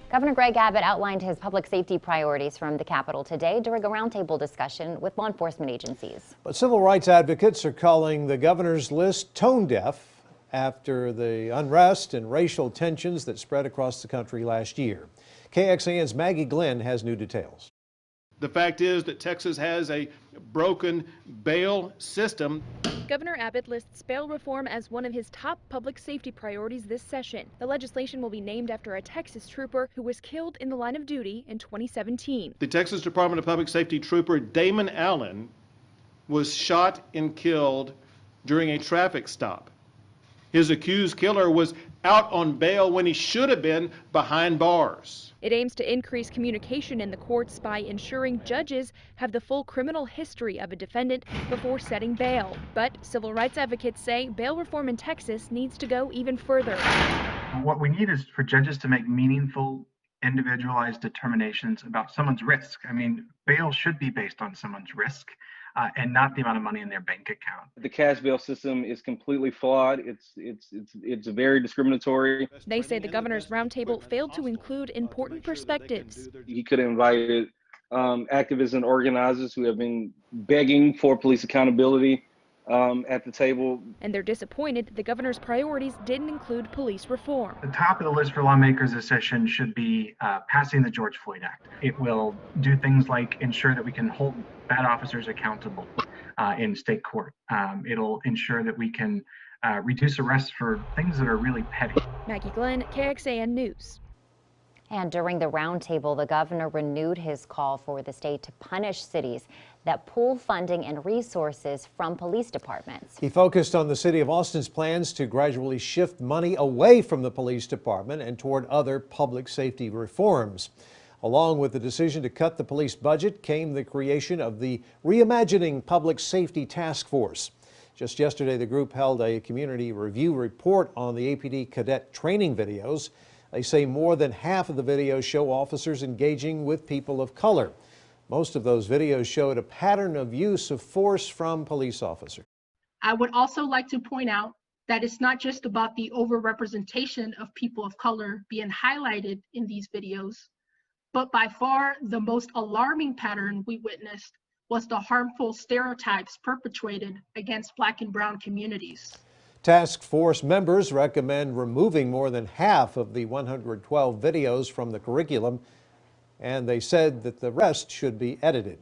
Governor Greg Abbott outlined his public safety priorities from the Capitol today during a roundtable discussion with law enforcement agencies. But civil rights advocates are calling the governor's list tone deaf after the unrest and racial tensions that spread across the country last year. KXAN's Maggie Glenn has new details. The fact is that Texas has a broken bail system. Governor Abbott lists bail reform as one of his top public safety priorities this session. The legislation will be named after a Texas trooper who was killed in the line of duty in 2017. The Texas Department of Public Safety trooper Damon Allen was shot and killed during a traffic stop. His accused killer was out on bail when he should have been behind bars. It aims to increase communication in the courts by ensuring judges have the full criminal history of a defendant before setting bail. But civil rights advocates say bail reform in Texas needs to go even further. What we need is for judges to make meaningful, individualized determinations about someone's risk. I mean, bail should be based on someone's risk. And not the amount of money in their bank account. The cash bail system is completely flawed. It's very discriminatory. They say the governor's roundtable failed to include important perspectives. He could have invited activists and organizers who have been begging for police accountability at the table. And they're disappointed that the governor's priorities didn't include police reform. The top of the list for lawmakers this session should be passing the George Floyd Act. It will do things like ensure that we can hold bad officers accountable in state court. It'll ensure that we can reduce arrests for things that are really petty. Maggie Glenn, KXAN News. And during the roundtable, the governor renewed his call for the state to punish cities that pull funding and resources from police departments. He focused on the city of Austin's plans to gradually shift money away from the police department and toward other public safety reforms. Along with the decision to cut the police budget came the creation of the Reimagining Public Safety Task Force. Just yesterday, the group held a community review report on the APD cadet training videos. They say more than half of the videos show officers engaging with people of color. Most of those videos showed a pattern of use of force from police officers. I would also like to point out that it's not just about the overrepresentation of people of color being highlighted in these videos, but by far the most alarming pattern we witnessed was the harmful stereotypes perpetrated against Black and brown communities. Task force members recommend removing more than half of the 112 videos from the curriculum, and they said that the rest should be edited.